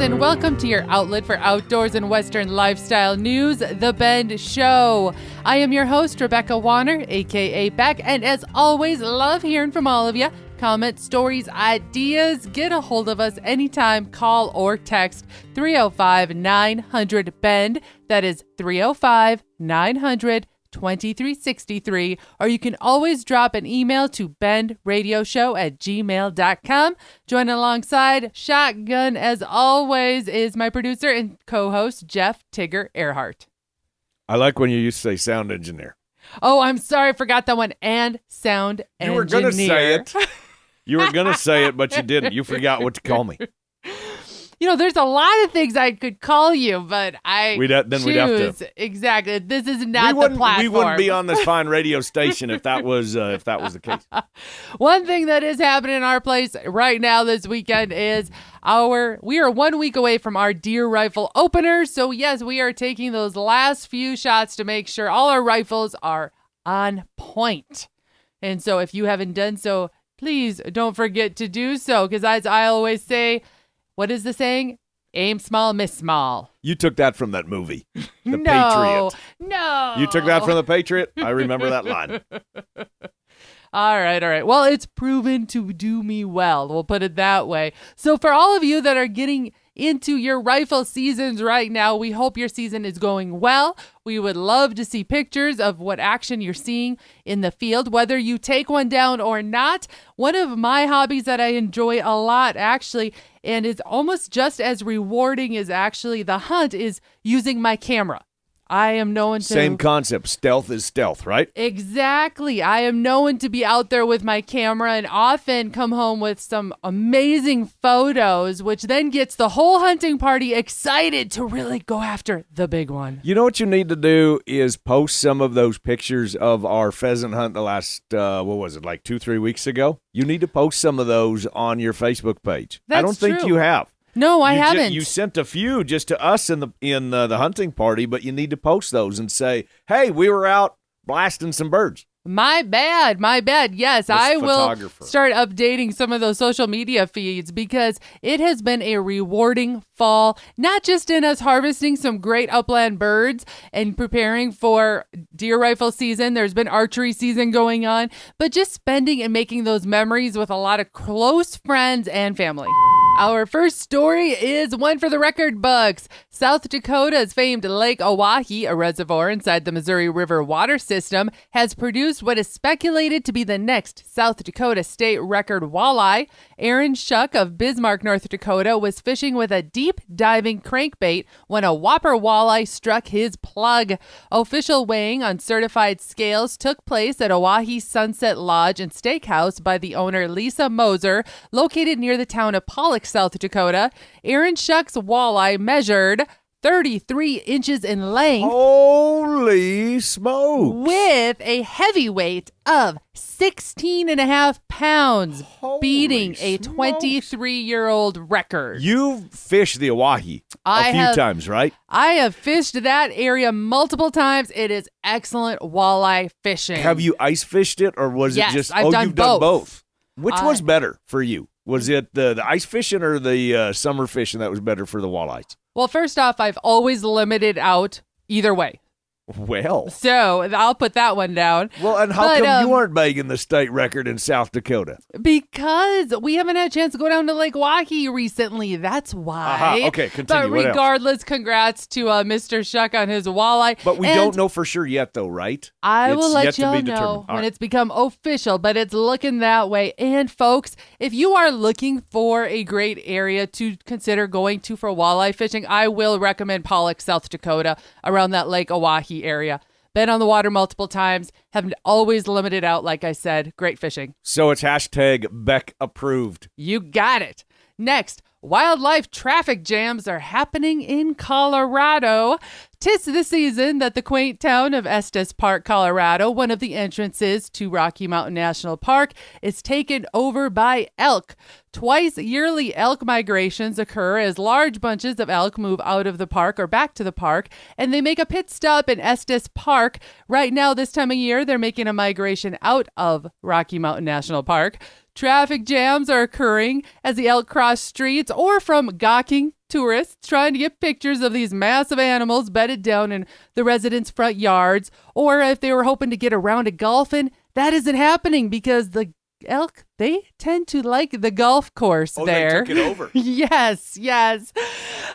and welcome to your outlet for outdoors and Western lifestyle news, The Bend Show. I am your host, Rebecca Warner, aka Beck, and as always, love hearing from all of you. Comments, stories, ideas, get a hold of us anytime. Call or text 305-900-BEND. That is 305-900-2363. Or you can always drop an email to bendradioshow@gmail.com. Join alongside Shotgun, as always, is my producer and co-host, Jeff Tigger Earhart. I like when you used to say sound engineer. Oh, I'm sorry. I forgot that one. And sound engineer. You were going to say it. You were going to say it, but you didn't. You forgot what to call me. You know, there's a lot of things I could call you, but we'd have to. Exactly. This is not the platform. We wouldn't be on this fine radio station if that was the case. One thing that is happening in our place right now this weekend is we are 1 week away from our deer rifle opener. So yes, we are taking those last few shots to make sure all our rifles are on point. And so if you haven't done so, please don't forget to do so, because as I always say, what is the saying? Aim small, miss small. You took that from that movie, The Patriot. No. You took that from The Patriot? I remember that line. All right. Well, it's proven to do me well. We'll put it that way. So for all of you that are getting into your rifle seasons right now, we hope your season is going well. We would love to see pictures of what action you're seeing in the field, whether you take one down or not. One of my hobbies that I enjoy a lot, actually, and is almost just as rewarding as actually the hunt, is using my camera. I am known to... Same concept. Stealth is stealth, right? Exactly. I am known to be out there with my camera and often come home with some amazing photos, which then gets the whole hunting party excited to really go after the big one. You know what you need to do is post some of those pictures of our pheasant hunt the last, like 2-3 weeks ago? You need to post some of those on your Facebook page. That's I don't think true. you have. No, I haven't. You sent a few just to us in the hunting party, but you need to post those and say, hey, we were out blasting some birds. My bad. Yes, I will start updating some of those social media feeds, because it has been a rewarding fall, not just in us harvesting some great upland birds and preparing for deer rifle season. There's been archery season going on, but just spending and making those memories with a lot of close friends and family. Our first story is one for the record books. South Dakota's famed Lake Oahe, a reservoir inside the Missouri River water system, has produced what is speculated to be the next South Dakota state record walleye. Aaron Schuck of Bismarck, North Dakota, was fishing with a deep diving crankbait when a whopper walleye struck his plug. Official weighing on certified scales took place at Oahe Sunset Lodge and Steakhouse by the owner Lisa Moser, located near the town of Pollock, South Dakota. Aaron Shuck's walleye measured 33 inches in length. Holy smokes. With a heavy weight of 16 and a half pounds, beating a 23-year-old record. You've fished the Oahe a few times, right? I have fished that area multiple times. It is excellent walleye fishing. Have you ice fished it, or was it just... I've done you've done both. Which was better for you? Was it the ice fishing or the summer fishing that was better for the walleyes? Well, first off, I've always limited out either way. Well. So I'll put that one down. Well, and how come you aren't making the state record in South Dakota? Because we haven't had a chance to go down to Lake Oahe recently. That's why. Okay, continue. But regardless, congrats to Mr. Shuck on his walleye. But we don't know for sure yet, though, right? I will let y'all know when it's become official, but it's looking that way. And folks, if you are looking for a great area to consider going to for walleye fishing, I will recommend Pollock, South Dakota, around that Lake Oahe area. Been on the water multiple times, have always limited out, like I said. Great fishing. So it's hashtag Beck approved. You got it. Next, wildlife traffic jams are happening in Colorado. 'Tis the season that the quaint town of Estes Park, Colorado, one of the entrances to Rocky Mountain National Park, is taken over by elk. Twice yearly elk migrations occur as large bunches of elk move out of the park or back to the park, and they make a pit stop in Estes Park. Right now, this time of year, they're making a migration out of Rocky Mountain National Park. Traffic jams are occurring as the elk cross streets or from gawking tourists trying to get pictures of these massive animals bedded down in the residents' front yards, or if they were hoping to get a round of golfing, that isn't happening because the elk, they tend to like the golf course there. They took it over. Yes.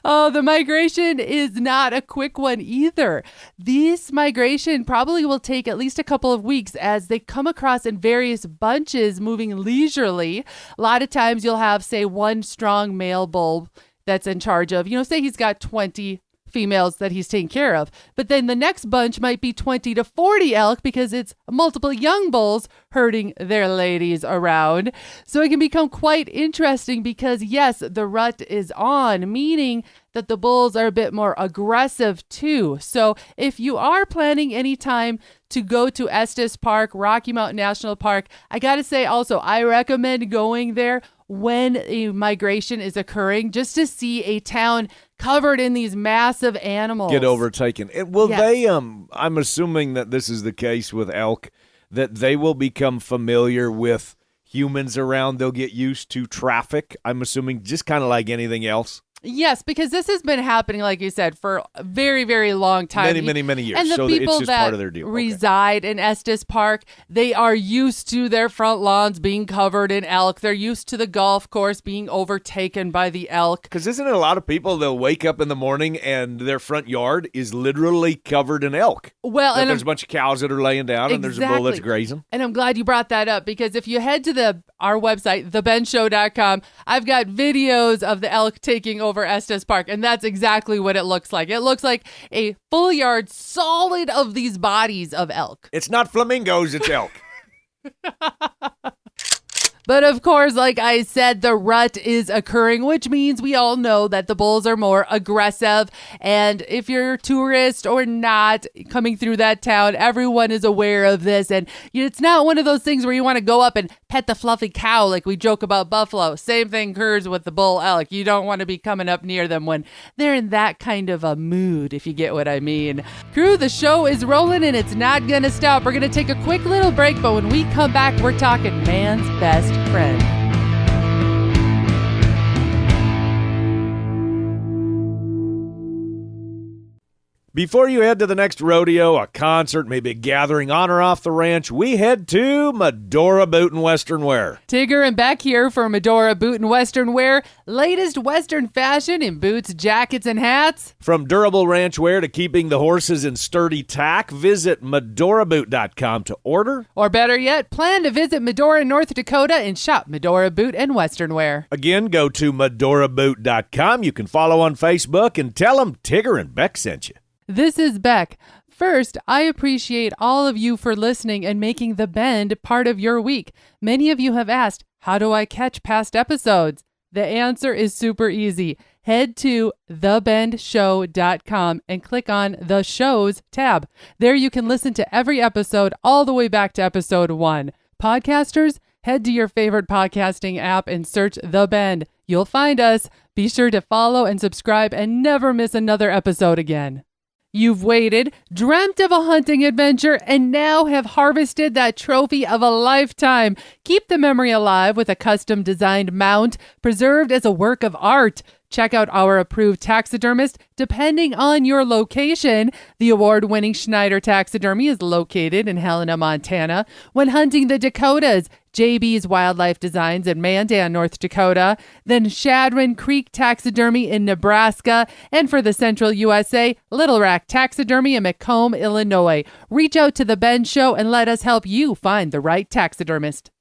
Oh, the migration is not a quick one either. This migration probably will take at least a couple of weeks as they come across in various bunches, moving leisurely. A lot of times you'll have, say, one strong male bull that's in charge of, say he's got 20 females that he's taking care of. But then the next bunch might be 20 to 40 elk because it's multiple young bulls herding their ladies around. So it can become quite interesting because, yes, the rut is on, meaning that the bulls are a bit more aggressive too. So if you are planning any time to go to Estes Park, Rocky Mountain National Park, I got to say also, I recommend going there when a migration is occurring just to see a town covered in these massive animals. Get overtaken. Will they, I'm assuming that this is the case with elk, that they will become familiar with humans around. They'll get used to traffic, I'm assuming, just kind of like anything else. Yes, because this has been happening, like you said, for a very, very long time. Many years. And the so people it's just that part of their deal. reside in Estes Park, they are used to their front lawns being covered in elk. They're used to the golf course being overtaken by the elk. Because isn't it a lot of people, they'll wake up in the morning and their front yard is literally covered in elk? Well, and there's a bunch of cows that are laying down and there's a bull that's grazing. And I'm glad you brought that up because if you head to our website, thebendshow.com, I've got videos of the elk taking over Estes Park, and that's exactly what it looks like. It looks like a full yard solid of these bodies of elk. It's not flamingos, it's elk. But of course, like I said, the rut is occurring, which means we all know that the bulls are more aggressive. And if you're a tourist or not coming through that town, everyone is aware of this. And it's not one of those things where you want to go up and pet the fluffy cow like we joke about buffalo. Same thing occurs with the bull elk. You don't want to be coming up near them when they're in that kind of a mood, if you get what I mean. Crew, the show is rolling and it's not going to stop. We're going to take a quick little break, but when we come back, we're talking man's best friend. Before you head to the next rodeo, a concert, maybe a gathering on or off the ranch, we head to Medora Boot and Western Wear. Tigger and Beck here for Medora Boot and Western Wear. Latest Western fashion in boots, jackets, and hats. From durable ranch wear to keeping the horses in sturdy tack, visit medoraboot.com to order. Or better yet, plan to visit Medora, North Dakota and shop Medora Boot and Western Wear. Again, go to medoraboot.com. You can follow on Facebook and tell them Tigger and Beck sent you. This is Beck. First, I appreciate all of you for listening and making The Bend part of your week. Many of you have asked, how do I catch past episodes? The answer is super easy. Head to thebendshow.com and click on the shows tab. There you can listen to every episode all the way back to episode 1. Podcasters, head to your favorite podcasting app and search The Bend. You'll find us. Be sure to follow and subscribe and never miss another episode again. You've waited, dreamt of a hunting adventure, and now have harvested that trophy of a lifetime. Keep the memory alive with a custom-designed mount, preserved as a work of art. Check out our approved taxidermist depending on your location. The award-winning Schneider Taxidermy is located in Helena, Montana. When hunting the Dakotas, JB's Wildlife Designs in Mandan, North Dakota. Then Shadron Creek Taxidermy in Nebraska. And for the Central USA, Little Rack Taxidermy in Macomb, Illinois. Reach out to The Ben Show and let us help you find the right taxidermist.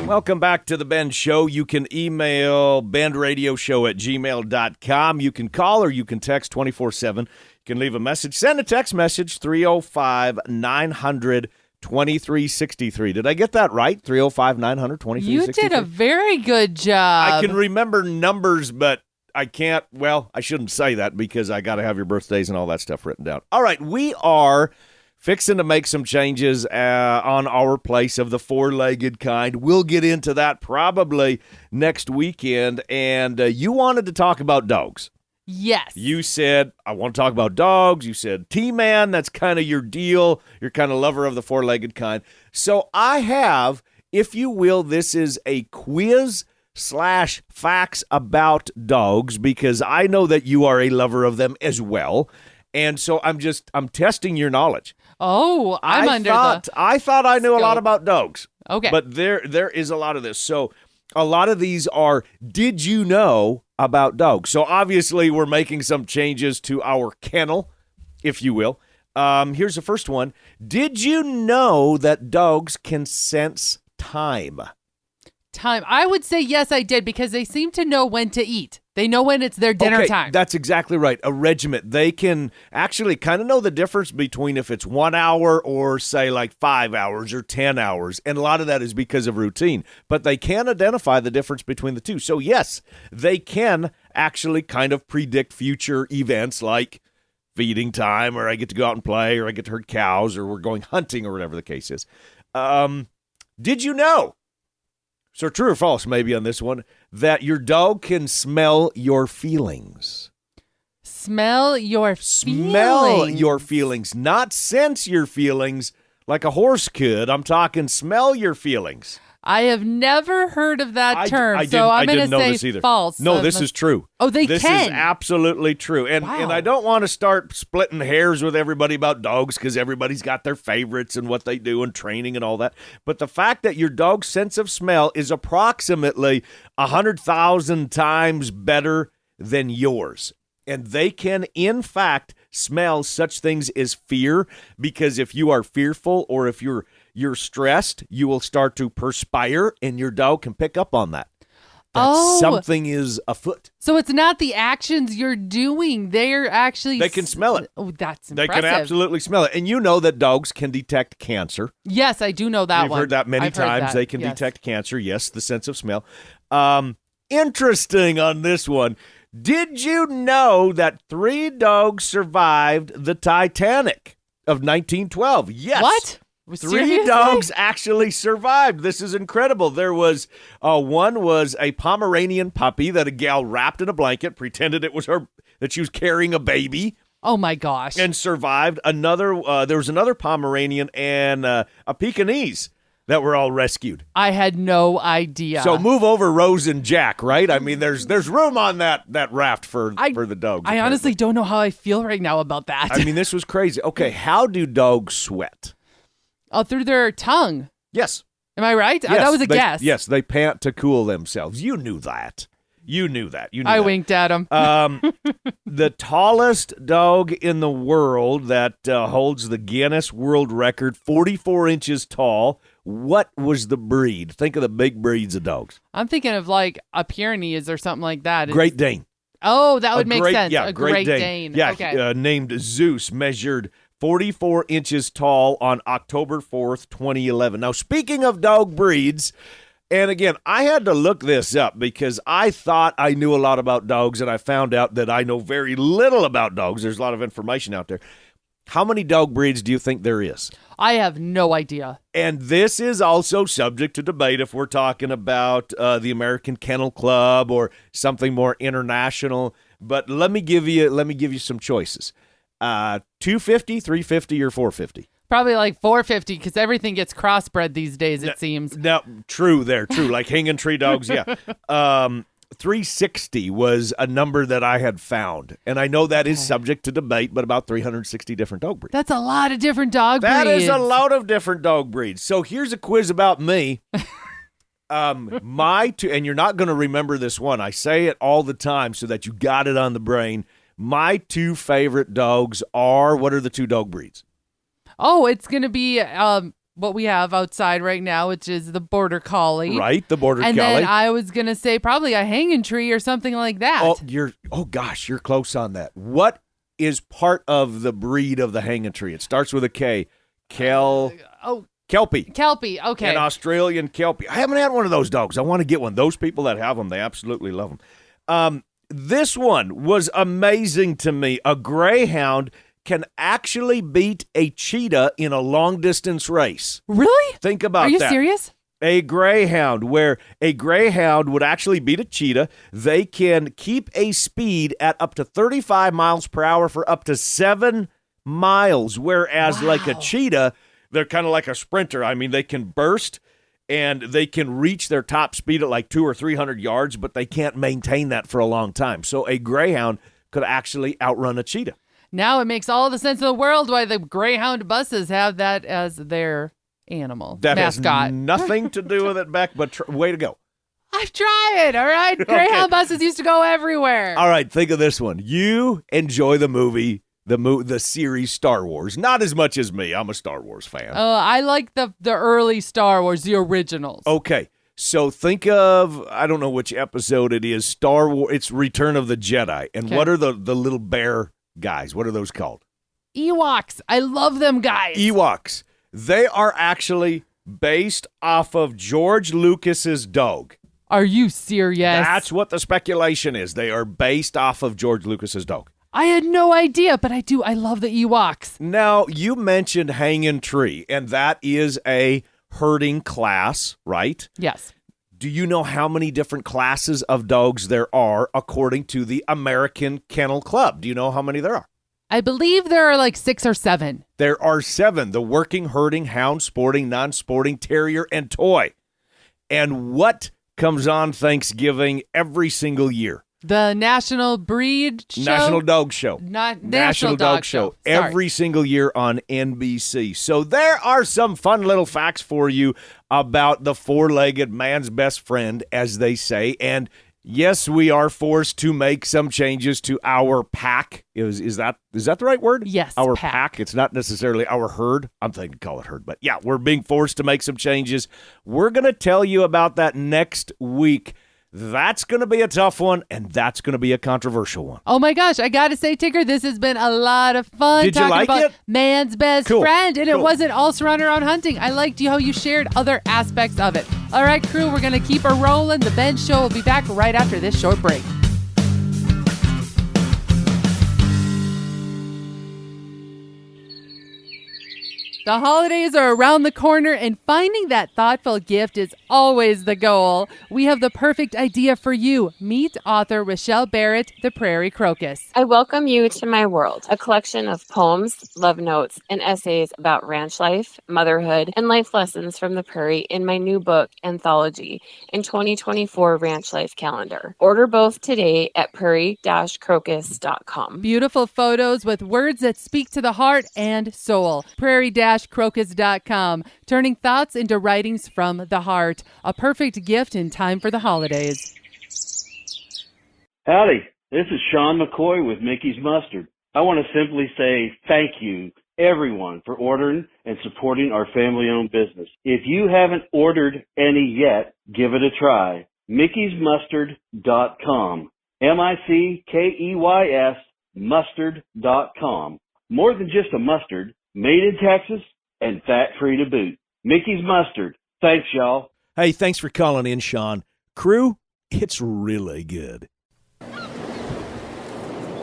Welcome back to The Ben Show. You can email bendradioshow@gmail.com. You can call or you can text 24/7. You can leave a message. Send a text message, 305-900-2363. Did I get that right? 305-900-2363? You did a very good job. I can remember numbers, but I can't. Well, I shouldn't say that because I got to have your birthdays and all that stuff written down. All right, we are fixing to make some changes on our place of the four-legged kind. We'll get into that probably next weekend. And you wanted to talk about dogs. Yes. You said, I want to talk about dogs. You said, T-Man, that's kind of your deal. You're kind of lover of the four-legged kind. So I have if you will, this is a quiz / facts about dogs, because I know that you are a lover of them as well. And so I'm testing your knowledge. Oh, I thought I knew a lot about dogs. Okay. But there is a lot of this. So a lot of these are, did you know about dogs? So obviously we're making some changes to our kennel, if you will. Here's the first one. Did you know that dogs can sense time? Time. I would say yes, I did, because they seem to know when to eat. They know when it's their dinner time. That's exactly right. A regiment. They can actually kind of know the difference between if it's 1 hour or say like 5 hours or 10 hours. And a lot of that is because of routine. But they can identify the difference between the two. So yes, they can actually kind of predict future events like feeding time, or I get to go out and play, or I get to herd cows, or we're going hunting, or whatever the case is. Did you know? So true or false, maybe on this one, that your dog can smell your feelings. Smell your feelings. Smell your feelings, not sense your feelings like a horse could. I'm talking smell your feelings. I have never heard of that term, so I'm going to say false. No, this is true. Oh, This is absolutely true. And I don't want to start splitting hairs with everybody about dogs, because everybody's got their favorites and what they do and training and all that. But the fact that your dog's sense of smell is approximately 100,000 times better than yours. And they can, in fact, smell such things as fear, because if you are fearful or if you're stressed, you will start to perspire, and your dog can pick up on that. Something is afoot. So it's not the actions you're doing. They can smell it. Oh, that's impressive. They can absolutely smell it. And you know that dogs can detect cancer. Yes, I do know that You've one. Heard that many times. They can detect cancer. Yes, the sense of smell. Interesting on this one. Did you know that 3 dogs survived the Titanic of 1912? Yes. What? 3 dogs actually survived. This is incredible. There was one was a Pomeranian puppy that a gal wrapped in a blanket, pretended it was her, that she was carrying a baby. Oh my gosh! And survived. There was another Pomeranian and a Pekingese that were all rescued. I had no idea. So move over, Rose and Jack. Right? I mean, there's room on that raft for the dogs. I honestly don't know how I feel right now about that. I mean, this was crazy. Okay, how do dogs sweat? Oh, through their tongue. Yes. Am I right? Yes, that was a guess. Yes, they pant to cool themselves. You knew that. I winked at him. The tallest dog in the world that holds the Guinness World Record, 44 inches tall. What was the breed? Think of the big breeds of dogs. I'm thinking of like a Pyrenees or something like that. Great Dane. Oh, that would make sense. Yeah, a Great Dane. Yeah, okay. Named Zeus, measured 44 inches tall on October 4th, 2011. Now, speaking of dog breeds, and again, I had to look this up because I thought I knew a lot about dogs, and I found out that I know very little about dogs. There's a lot of information out there. How many dog breeds do you think there is? I have no idea. And this is also subject to debate if we're talking about the American Kennel Club or something more international. But let me give you some choices. 250, 350, or 450? Probably like 450, because everything gets crossbred these days, it seems. No, true. Like hanging tree dogs, yeah. 360 was a number that I had found. And I know that is subject to debate, but about 360 different dog breeds. That's a lot of different dog breeds. That is a lot of different dog breeds. So here's a quiz about me. And you're not going to remember this one. I say it all the time so that you got it on the brain. My 2 favorite dogs are, what are the 2 dog breeds? Oh, it's going to be what we have outside right now, which is the Border Collie. Right, the Border Collie. And then I was going to say probably a hanging tree or something like that. Oh, gosh, you're close on that. What is part of the breed of the hanging tree? It starts with a K. Kelpie. Kelpie, okay. An Australian Kelpie. I haven't had one of those dogs. I want to get one. Those people that have them, they absolutely love them. This one was amazing to me. A greyhound can actually beat a cheetah in a long-distance race. Really? Think about that. Are you serious? A greyhound, where a greyhound would actually beat a cheetah. They can keep a speed at up to 35 miles per hour for up to 7 miles, whereas like a cheetah, they're kind of like a sprinter. I mean, they can burst and they can reach their top speed at like 200 or 300 yards, but they can't maintain that for a long time. So a greyhound could actually outrun a cheetah. Now it makes all the sense in the world why the Greyhound buses have that as their animal mascot. Has nothing to do with it, Beck, but way to go. I've tried, all right? Greyhound buses used to go everywhere. All right, think of this one. You enjoy the movie, the series Star Wars. Not as much as me. I'm a Star Wars fan. I like the early Star Wars, the originals. Okay, so think of, I don't know which episode it is, Star Wars. It's Return of the Jedi. And what are the little bear guys? What are those called? Ewoks. I love them guys. Ewoks. They are actually based off of George Lucas's dog. Are you serious? That's what the speculation is. They are based off of George Lucas's dog. I had no idea, but I do. I love the Ewoks. Now, you mentioned hanging tree, and that is a herding class, right? Yes. Do you know how many different classes of dogs there are according to the American Kennel Club? Do you know how many there are? I believe there are like 6 or 7. There are 7. The working, herding, hound, sporting, non-sporting, terrier, and toy. And what comes on Thanksgiving every single year? The National Breed Show? National Dog Show. National Dog Show. Every single year on NBC. So there are some fun little facts for you about the four-legged man's best friend, as they say. And yes, we are forced to make some changes to our pack. Is that the right word? Yes, our pack. It's not necessarily our herd. I'm thinking call it herd. But yeah, we're being forced to make some changes. We're going to tell you about that next week. That's going to be a tough one, and that's going to be a controversial one. Oh, my gosh. I got to say, Tigger, this has been a lot of fun. Did you like about it? Man's best friend, and it wasn't all surrounded around hunting. I liked how you shared other aspects of it. All right, crew, we're going to keep her rolling. The Ben Show will be back right after this short break. The holidays are around the corner, and finding that thoughtful gift is always the goal. We have the perfect idea for you. Meet author Rochelle Barrett, The Prairie Crocus. I welcome you to my world, a collection of poems, love notes, and essays about ranch life, motherhood, and life lessons from the prairie in my new book, Anthology, and 2024 Ranch Life Calendar. Order both today at prairie-crocus.com. Beautiful photos with words that speak to the heart and soul. Prairie-crocus.com, turning thoughts into writings from the heart. A perfect gift in time for the holidays. Howdy, this is Sean McCoy with Mickey's Mustard. I want to simply say thank you, everyone, for ordering and supporting our family-owned business. If you haven't ordered any yet, give it a try. Mickey'sMustard.com. MICKEYS mustard.com. More than just a mustard, made in Texas and fat-free to boot. Mickey's Mustard. Thanks, y'all. Hey, thanks for calling in, Sean. Crew, it's really good.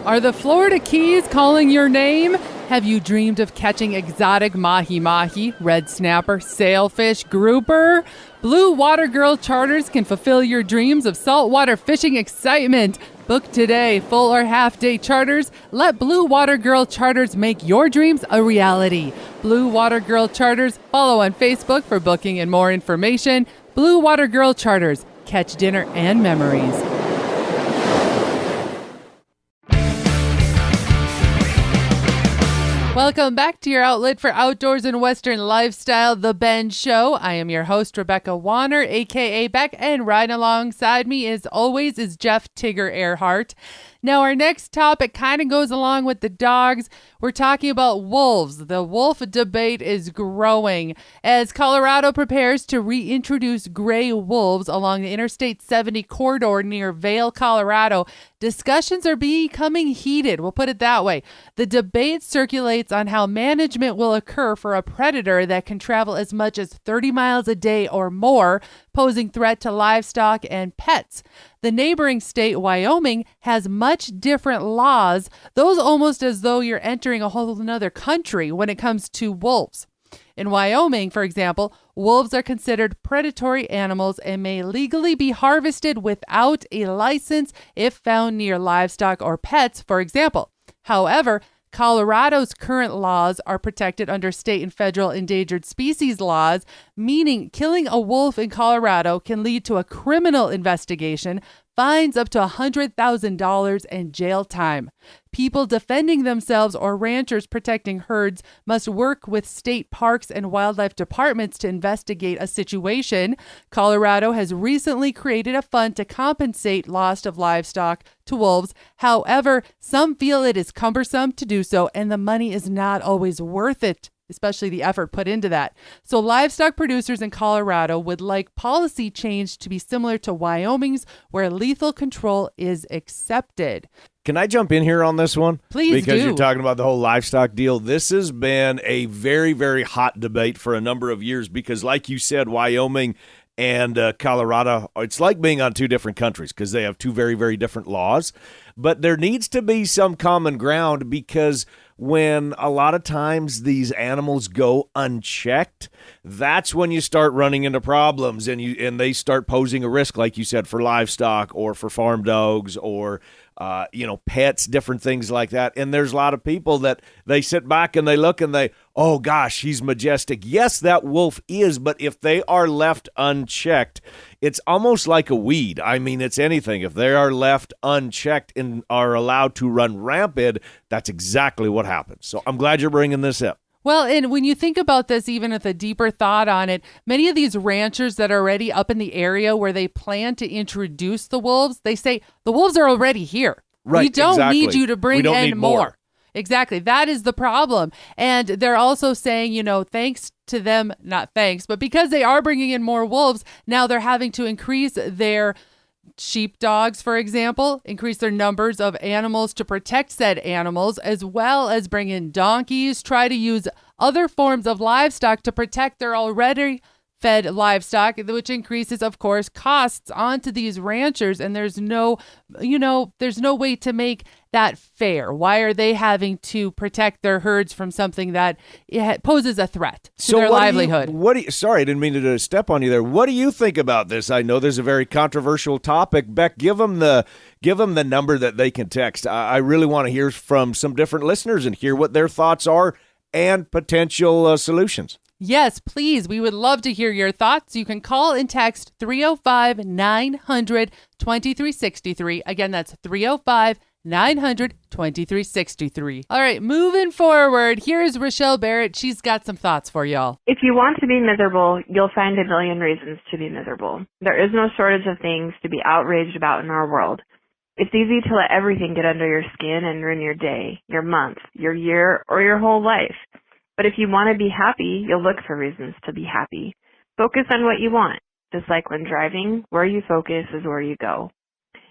Are the Florida Keys calling your name? Have you dreamed of catching exotic mahi-mahi, red snapper, sailfish, grouper? Blue Water Girl Charters can fulfill your dreams of saltwater fishing excitement. Book today, full or half-day charters. Let Blue Water Girl Charters make your dreams a reality. Blue Water Girl Charters. Follow on Facebook for booking and more information. Blue Water Girl Charters. Catch dinner and memories. Welcome back to your outlet for outdoors and Western lifestyle, The Ben Show. I am your host, Rebecca Warner, a.k.a. Beck, and riding alongside me, as always, is Jeff Tigger Earhart. Now, our next topic kind of goes along with the dogs. We're talking about wolves. The wolf debate is growing as Colorado prepares to reintroduce gray wolves along the Interstate 70 corridor near Vail, Colorado. Discussions are becoming heated. We'll put it that way. The debate circulates on how management will occur for a predator that can travel as much as 30 miles a day or more, posing threat to livestock and pets. The neighboring state, Wyoming, has much different laws, those almost as though you're entering a whole other country when it comes to wolves. In Wyoming, for example, wolves are considered predatory animals and may legally be harvested without a license if found near livestock or pets, for example. However, Colorado's current laws are protected under state and federal endangered species laws, meaning killing a wolf in Colorado can lead to a criminal investigation, fines up to $100,000, and jail time. People defending themselves or ranchers protecting herds must work with state parks and wildlife departments to investigate a situation. Colorado has recently created a fund to compensate loss of livestock to wolves. However, some feel it is cumbersome to do so, and the money is not always worth it, especially the effort put into that. So livestock producers in Colorado would like policy change to be similar to Wyoming's, where lethal control is accepted. Can I jump in here on this one? Please Because do. You're talking about the whole livestock deal. This has been a very, very hot debate for a number of years because, like you said, Wyoming and Colorado, it's like being on two different countries because they have two very, very different laws. But there needs to be some common ground because when a lot of times these animals go unchecked, that's when you start running into problems and they start posing a risk, like you said, for livestock or for farm dogs or pets, different things like that. And there's a lot of people that they sit back and they look and they, oh gosh, he's majestic. Yes, that wolf is, but if they are left unchecked, it's almost like a weed. I mean, it's anything. If they are left unchecked and are allowed to run rampant, that's exactly what happens. So I'm glad you're bringing this up. Well, and when you think about this, even with a deeper thought on it, many of these ranchers that are already up in the area where they plan to introduce the wolves, they say, the wolves are already here. Right, we don't exactly. need you to bring in more. Exactly. That is the problem. And they're also saying, thanks to them, not thanks, but because they are bringing in more wolves, now they're having to increase their sheepdogs, for example, increase their numbers of animals to protect said animals, as well as bring in donkeys, try to use other forms of livestock to protect their already fed livestock, which increases, of course, costs onto these ranchers. And there's no way to make that fair. Why are they having to protect their herds from something that poses a threat to their livelihood? Sorry, I didn't mean to step on you there. What do you think about this? I know there's a very controversial topic. Beck, give them the number that they can text. I really want to hear from some different listeners and hear what their thoughts are and potential solutions. Yes, please. We would love to hear your thoughts. You can call and text 305-900-2363. Again, that's 305-900-2363. All right, moving forward, here's Rochelle Barrett. She's got some thoughts for y'all. If you want to be miserable, you'll find a million reasons to be miserable. There is no shortage of things to be outraged about in our world. It's easy to let everything get under your skin and ruin your day, your month, your year, or your whole life. But if you want to be happy, you'll look for reasons to be happy. Focus on what you want. Just like when driving, where you focus is where you go.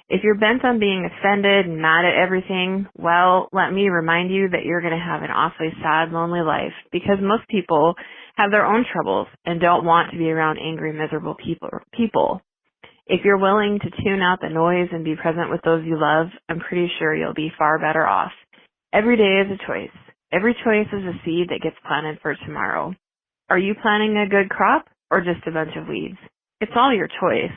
If you're bent on being offended and mad at everything, well, let me remind you that you're going to have an awfully sad, lonely life because most people have their own troubles and don't want to be around angry, miserable people. If you're willing to tune out the noise and be present with those you love, I'm pretty sure you'll be far better off. Every day is a choice. Every choice is a seed that gets planted for tomorrow. Are you planting a good crop or just a bunch of weeds? It's all your choice.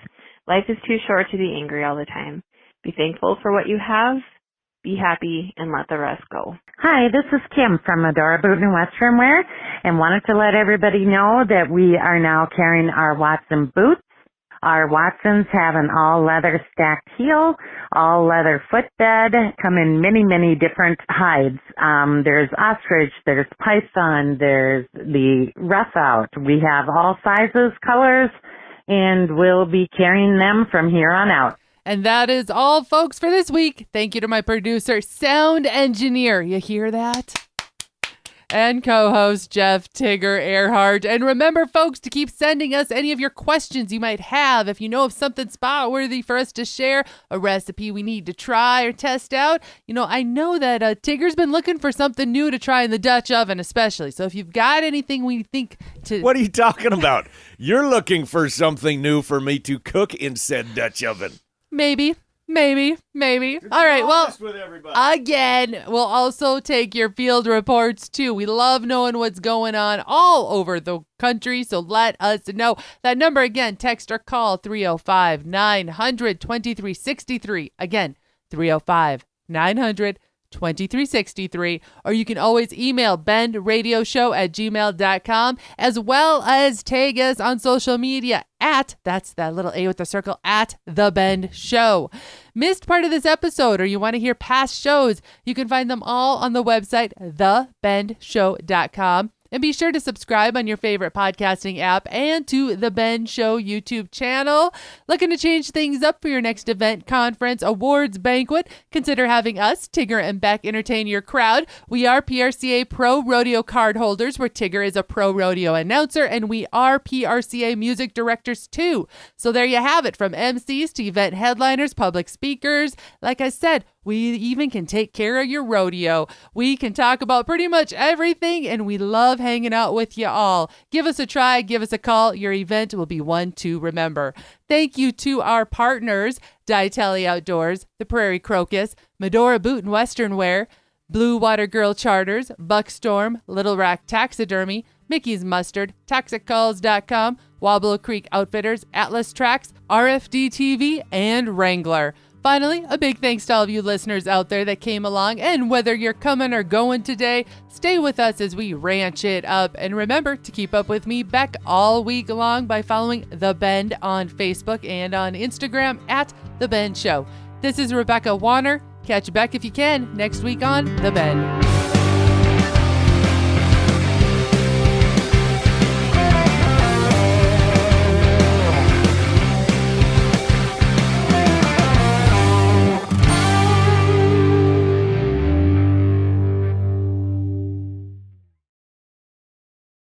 Life is too short to be angry all the time. Be thankful for what you have, be happy, and let the rest go. Hi, this is Kim from Medora Boot and Western Wear, and wanted to let everybody know that we are now carrying our Watson boots. Our Watsons have an all-leather stacked heel, all-leather footbed, come in many, many different hides. There's ostrich, there's python, there's the rough out. We have all sizes, colors, and we'll be carrying them from here on out. And that is all, folks, for this week. Thank you to my producer, sound engineer. You hear that? And co-host Jeff Tigger Earhart. And remember, folks, to keep sending us any of your questions you might have. If you know of something spot-worthy for us to share, a recipe we need to try or test out. I know that Tigger's been looking for something new to try in the Dutch oven especially. So if you've got anything we think to... What are you talking about? You're looking for something new for me to cook in said Dutch oven. Maybe. All right, well, again, we'll also take your field reports, too. We love knowing what's going on all over the country, so let us know. That number, again, text or call 305-900-2363. Again, 305-900-2363. 2363, or you can always email bendradioshow@gmail.com, as well as tag us on social media at, that's that little A with the circle, at The Bend Show. Missed part of this episode, or you want to hear past shows, you can find them all on the website, thebendshow.com. And be sure to subscribe on your favorite podcasting app and to The Ben Show YouTube channel. Looking to change things up for your next event, conference, awards, banquet? Consider having us, Tigger and Beck, entertain your crowd. We are PRCA Pro Rodeo card holders, where Tigger is a pro rodeo announcer, and we are PRCA music directors too. So there you have it, from MCs to event headliners, public speakers. Like I said, we even can take care of your rodeo. We can talk about pretty much everything, and we love hanging out with you all. Give us a try, give us a call. Your event will be one to remember. Thank you to our partners, Dye Outdoors, The Prairie Crocus, Medora Boot and Western Wear, Blue Water Girl Charters, Buckstorm, Little Rock Taxidermy, Mickey's Mustard, ToxicCalls.com, Wobble Creek Outfitters, Atlas Tracks, RFD TV, and Wrangler. Finally, a big thanks to all of you listeners out there that came along, and whether you're coming or going today, stay with us as we ranch it up. And remember to keep up with me, Beck, all week long by following The Bend on Facebook and on Instagram at The Bend Show. This is Rebecca Warner. Catch Beck if you can next week on The Bend.